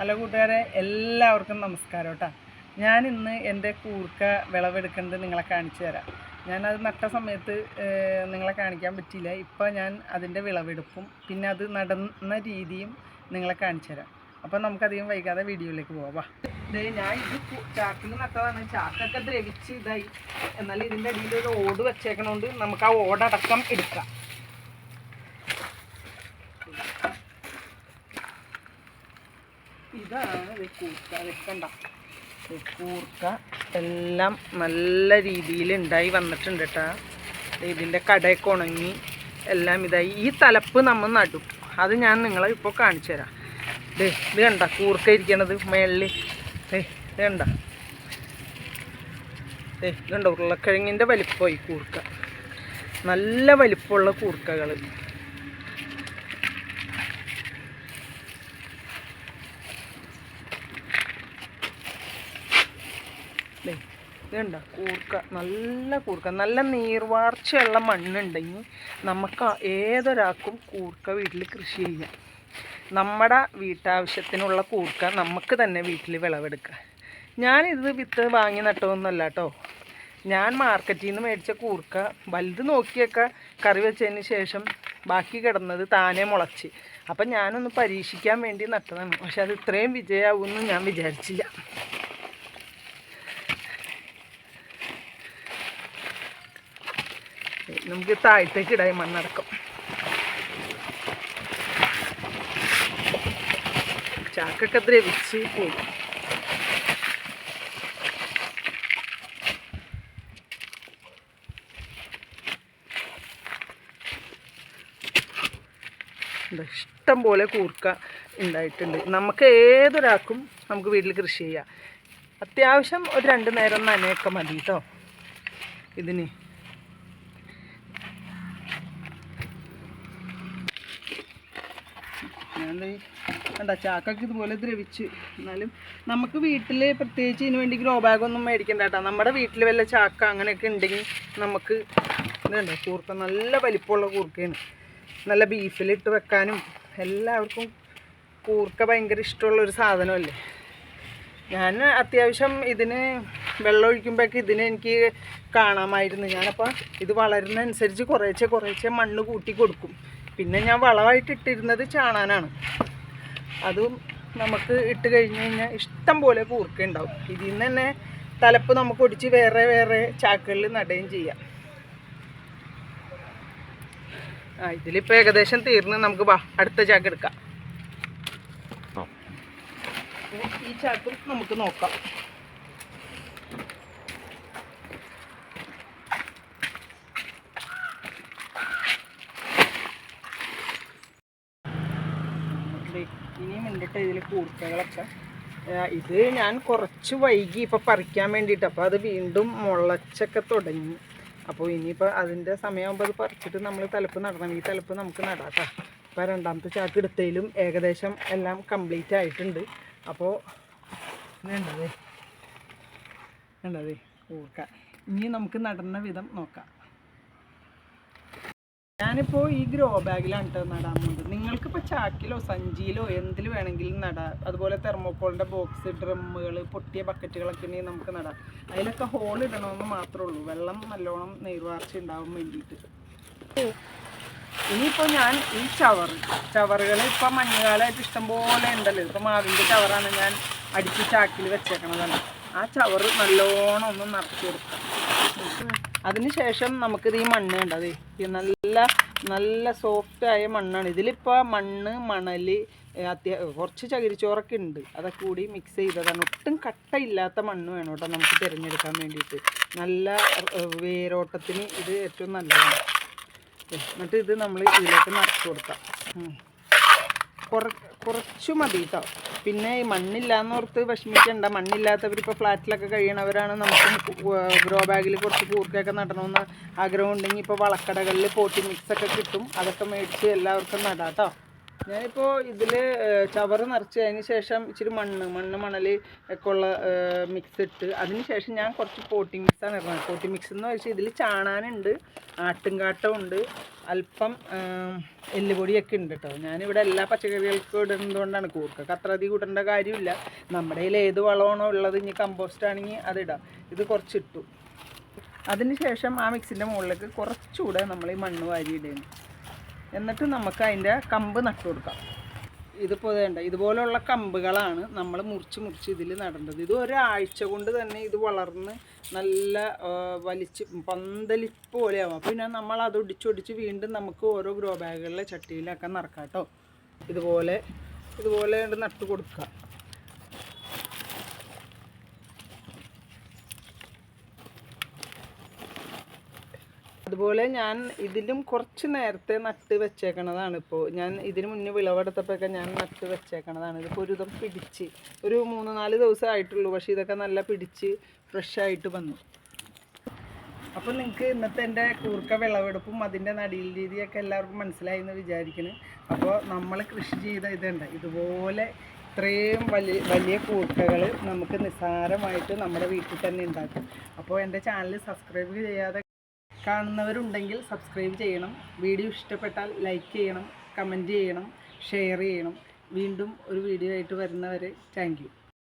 Hello കൂട്ടുകാരെ, എല്ലാവർക്കും നമസ്കാരം കേട്ടോ. ഞാൻ ഇന്ന് എൻ്റെ കൂർക്ക വിളവെടുക്കുന്നത് നിങ്ങളെ കാണിച്ചു തരാം. ഞാനത് നട്ട സമയത്ത് നിങ്ങളെ കാണിക്കാൻ പറ്റിയില്ല. ഇപ്പോൾ ഞാൻ അതിൻ്റെ വിളവെടുപ്പും പിന്നെ അത് നടന്ന രീതിയും നിങ്ങളെ കാണിച്ചു തരാം. അപ്പോൾ നമുക്കധികം വൈകാതെ വീഡിയോയിലേക്ക് പോവാം. ഞാൻ ഇത് ചാക്കിൽ നട്ടതാണ്. ചാക്കൊക്കെ ദ്രവിച്ച് ഇതായി. എന്നാൽ ഇതിൻ്റെ അടിയിൽ ഒരു ഓട് വെച്ചേക്കണോണ്ട് നമുക്ക് ആ ഓടടക്കം എടുക്കാം. ഇതാണ് കൂർക്ക. വെക്കണ്ട കൂർക്ക എല്ലാം നല്ല രീതിയിൽ ഉണ്ടായി വന്നിട്ടുണ്ട് കേട്ടോ. ഇതിൻ്റെ കടയൊക്കെ ഉണങ്ങി എല്ലാം ഇതായി. ഈ തലപ്പ് നമ്മൾ നടും. അത് ഞാൻ നിങ്ങളെ ഇപ്പോൾ കാണിച്ചു തരാം. ഇത് കണ്ട കൂർക്ക ഇരിക്കണത് മേളിൽ. ഇത് കണ്ട ഇതുണ്ട് ഉരുളക്കിഴങ്ങിൻ്റെ വലിപ്പമായി കൂർക്ക. നല്ല വലിപ്പമുള്ള കൂർക്കകൾ. ഇതുണ്ട കൂർക്ക, നല്ല കൂർക്ക. നല്ല നീർവാർച്ചയുള്ള മണ്ണുണ്ടെങ്കിൽ നമുക്ക് ഏതൊരാൾക്കും കൂർക്ക വീട്ടിൽ കൃഷി ചെയ്യാം. നമ്മുടെ വീട്ടാവശ്യത്തിനുള്ള കൂർക്ക നമുക്ക് തന്നെ വീട്ടിൽ വിളവെടുക്കാം. ഞാനിത് വിത്ത് വാങ്ങി നട്ടതൊന്നുമല്ല കേട്ടോ. ഞാൻ മാർക്കറ്റിൽ നിന്ന് മേടിച്ച കൂർക്ക വലുത് നോക്കിയൊക്കെ കറി വെച്ചതിന് ശേഷം ബാക്കി കിടന്നത് താനേ മുളച്ച്. അപ്പം ഞാനൊന്ന് പരീക്ഷിക്കാൻ വേണ്ടി നട്ടതാണ്. പക്ഷെ അത് ഇത്രയും വിജയമാവുമെന്ന് ഞാൻ വിചാരിച്ചില്ല. നമുക്ക് താഴത്തേക്ക് ഇടായി മണ്ണടക്കം. ചാക്കൊക്കെ ദ്രവിച്ച് പോയി. ഇഷ്ടം പോലെ കൂർക്ക ഉണ്ടായിട്ടുണ്ട്. നമുക്ക് ഏതൊരാൾക്കും നമുക്ക് വീട്ടിൽ കൃഷി ചെയ്യാം. അത്യാവശ്യം ഒരു 2 നേരം നനയൊക്കെ മതി കേട്ടോ ഇതിന്. കണ്ട ചാക്കൊക്കെ ഇതുപോലെ ദ്രവിച്ച്. എന്നാലും നമുക്ക് വീട്ടിൽ പ്രത്യേകിച്ച് ഇതിന് വേണ്ടി ഗ്രോ ബാഗൊന്നും മേടിക്കണ്ട കേട്ടോ. നമ്മുടെ വീട്ടിൽ വല്ല ചാക്ക അങ്ങനെയൊക്കെ ഉണ്ടെങ്കിൽ നമുക്ക് ഇതുണ്ട് കൂർക്ക. നല്ല വലിപ്പമുള്ള കൂർക്കയാണ്. നല്ല ബീഫിലിട്ട് വെക്കാനും എല്ലാവർക്കും കൂർക്ക ഭയങ്കര ഇഷ്ടമുള്ളൊരു സാധനമല്ലേ. ഞാൻ അത്യാവശ്യം ഇതിന് വെള്ളം ഒഴിക്കുമ്പോഴൊക്കെ ഇതിന് എനിക്ക് കാണാമായിരുന്നു. ഞാനപ്പോൾ ഇത് വളരുന്നതനുസരിച്ച് കുറേശ്ശെ മണ്ണ് കൂട്ടി കൊടുക്കും. പിന്നെ ഞാൻ വളമായിട്ട് ഇട്ടിരുന്നത് ചാണാനാണ്. അതും നമുക്ക് ഇട്ട് കഴിഞ്ഞ് കഴിഞ്ഞാൽ ഇഷ്ടം പോലെ കൂർക്ക ഉണ്ടാവും. ഇതിൽ നിന്ന് തന്നെ തലപ്പ് നമുക്ക് ഒടിച്ച് വേറെ വേറെ ചാക്കുകളിൽ നടുകയും ചെയ്യാം. ഇതിലിപ്പോൾ ഏകദേശം തീർന്ന് നമുക്ക് അടുത്ത ചാക്ക് എടുക്കാം. ഈ ചാക്കും നമുക്ക് നോക്കാം. ഇനിയും ഉണ്ടിട്ട് ഇതിൽ കൂർക്കകളൊക്കെ. ഇത് ഞാൻ കുറച്ച് വൈകി ഇപ്പോൾ പറിക്കാൻ വേണ്ടിയിട്ട്. അപ്പോൾ അത് വീണ്ടും മുളച്ചൊക്കെ തുടങ്ങി. അപ്പോൾ ഇനിയിപ്പോൾ അതിൻ്റെ സമയമാകുമ്പോൾ അത് പറിച്ചിട്ട് നമ്മൾ തലപ്പ് നടണം. ഈ തലപ്പ് നമുക്ക് നടാം കേട്ടോ. ഇപ്പോൾ 2ാമത്തെ ചാക്ക് എടുത്തതിലും ഏകദേശം എല്ലാം കംപ്ലീറ്റ് ആയിട്ടുണ്ട്. അപ്പോൾ വേണ്ടതേ കൂർക്ക. ഇനി നമുക്ക് നടുന്ന വിധം നോക്കാം. ഞാനിപ്പോൾ ഈ ഗ്രോ ബാഗിലാണ് കേട്ടോ നടാൻ പോകുന്നത്. നിങ്ങൾക്കിപ്പോൾ ചാക്കിലോ സഞ്ചിയിലോ എന്തിൽ വേണമെങ്കിലും നടാം. അതുപോലെ തെർമോക്കോളിൻ്റെ ബോക്സ്, ഡ്രമ്മുകൾ, പൊട്ടിയ ബക്കറ്റുകളൊക്കെ ഉണ്ടെങ്കിൽ നമുക്ക് നടാം. അതിലൊക്കെ ഹോൾ ഇടണമെന്ന് മാത്രമേ ഉള്ളൂ. വെള്ളം നല്ലോണം നീർവാർച്ച ഉണ്ടാവാൻ വേണ്ടിയിട്ട്. ഇനിയിപ്പോൾ ഞാൻ ഈ ചവറുകൾ ഇപ്പോൾ മഞ്ഞുകാലമായിട്ട് ഇഷ്ടംപോലെ ഉണ്ടല്ലോ. ഇപ്പോൾ മാവിൻ്റെ ചവറാണ് ഞാൻ അടിച്ച് ചാക്കിൽ വെച്ചേക്കണതാണ്. ആ ചവറ് നല്ലോണം ഒന്ന് നിറച്ച് കൊടുക്കാം. അതിനുശേഷം നമുക്കിത് ഈ മണ്ണ് കണ്ടത് നല്ല സോഫ്റ്റായ മണ്ണാണ്. ഇതിലിപ്പോൾ മണ്ണ്, മണൽ, കുറച്ച് ചകിരിച്ചോറൊക്കെ ഉണ്ട്. അതൊക്കെ കൂടി മിക്സ് ചെയ്തതാണ്. ഒട്ടും കട്ടയില്ലാത്ത മണ്ണ് വേണം കേട്ടോ നമുക്ക് തിരഞ്ഞെടുക്കാൻ വേണ്ടിയിട്ട്. നല്ല വേരോട്ടത്തിന് ഇത് ഏറ്റവും നല്ലതാണ്. എന്നിട്ട് ഇത് നമ്മൾ ഇതിലേക്ക് നിറച്ച് കൊടുക്കാം. കുറച്ച് മതി കേട്ടോ. പിന്നെ ഈ മണ്ണില്ലാന്നോർത്ത് വിഷമിക്കണ്ട. മണ്ണില്ലാത്തവരിപ്പോൾ ഫ്ലാറ്റിലൊക്കെ കഴിയണവരാണ്. നമുക്ക് ഗ്രോ ബാഗിൽ കുറച്ച് കൂർക്കയൊക്കെ നടണമെന്ന് ആഗ്രഹം ഉണ്ടെങ്കിൽ ഇപ്പോൾ വളക്കടകളിൽ പോട്ടി മിക്സൊക്കെ കിട്ടും. അതൊക്കെ മേടിച്ച് എല്ലാവർക്കും നടാം കേട്ടോ. ഞാനിപ്പോൾ ഇതിൽ ചവറ് നിറച്ച് അതിന് ശേഷം ഇച്ചിരി മണൽ ഒക്കെ ഉള്ള മിക്സ് ഇട്ട് അതിന് ശേഷം ഞാൻ കുറച്ച് പോട്ടി മിക്സാണ് ഇടുന്നത്. പോട്ടി മിക്സ് എന്ന് വെച്ചാൽ ഇതിൽ ചാണാനുണ്ട്, ആട്ടുംകാട്ടമുണ്ട്, അല്പം എല്ലുപൊടിയൊക്കെ ഉണ്ട് കേട്ടോ. ഞാനിവിടെ എല്ലാ പച്ചക്കറികൾക്കും ഇടുന്നതുകൊണ്ടാണ്. കൂർക്കൊക്കെ അത്ര അധികം ഇടേണ്ട കാര്യമില്ല. നമ്മുടെ കയ്യിൽ ഏത് വളമാണോ ഉള്ളത്, ഇനി കമ്പോസ്റ്റ് ആണെങ്കിൽ അതിടാം. ഇത് കുറച്ചിട്ടു. അതിന് ശേഷം ആ മിക്സിൻ്റെ മുകളിലേക്ക് കുറച്ചുകൂടെ നമ്മൾ ഈ മണ്ണ് വാരിയിടുന്നു. എന്നിട്ട് നമുക്ക് അതിൻ്റെ കമ്പ് നട്ടു കൊടുക്കാം. ഇതിപ്പോൾ വേണ്ട ഇതുപോലുള്ള കമ്പുകളാണ് നമ്മൾ മുറിച്ച് ഇതിൽ നടേണ്ടത്. ഇത് ഒരാഴ്ച കൊണ്ട് തന്നെ ഇത് വളർന്ന് നല്ല വലിച്ച് പന്തലിപ്പ് പോലെയാവും. പിന്നെ നമ്മൾ അത് ഒടിച്ചൊടിച്ച് വീണ്ടും നമുക്ക് ഓരോ ഗ്രോ ബാഗുകളിലെ ചട്ടിയിലൊക്കെ നിറക്കാം കേട്ടോ. ഇതുപോലെ നട്ടു കൊടുക്കുക. അതുപോലെ ഞാൻ ഇതിലും കുറച്ച് നേരത്തെ നട്ട് വെച്ചേക്കണതാണ്. ഇപ്പോൾ ഞാൻ ഇതിന് മുന്നേ വിളവെടുത്തപ്പോഴൊക്കെ ഞാൻ നട്ട് വെച്ചേക്കണതാണ്. ഇതിപ്പോൾ ഒരു ഇതും പിടിച്ച് ഒരു 3-4 ദിവസം ആയിട്ടുള്ളൂ. പക്ഷേ ഇതൊക്കെ നല്ല പിടിച്ച് ഫ്രഷായിട്ട് വന്നു. അപ്പോൾ നിങ്ങൾക്ക് ഇന്നത്തെ എൻ്റെ കൂർക്ക വിളവെടുപ്പും അതിൻ്റെ നടീൽ രീതിയൊക്കെ എല്ലാവർക്കും മനസ്സിലായി എന്ന് വിചാരിക്കുന്നു. അപ്പോൾ നമ്മൾ കൃഷി ചെയ്ത ഇതുണ്ട് ഇതുപോലെ ഇത്രയും വലിയ കൂർക്കകൾ നമുക്ക് നിസ്സാരമായിട്ട് നമ്മുടെ വീട്ടിൽ തന്നെ ഉണ്ടാക്കും. അപ്പോൾ എൻ്റെ ചാനൽ സബ്സ്ക്രൈബ് ചെയ്യാതെ കാണുന്നവരുണ്ടെങ്കിൽ സബ്സ്ക്രൈബ് ചെയ്യണം. വീഡിയോ ഇഷ്ടപ്പെട്ടാൽ ലൈക്ക് ചെയ്യണം, കമൻറ്റ് ചെയ്യണം, ഷെയർ ചെയ്യണം. വീണ്ടും ഒരു വീഡിയോ ആയിട്ട് വരുന്നവരെ താങ്ക് യു.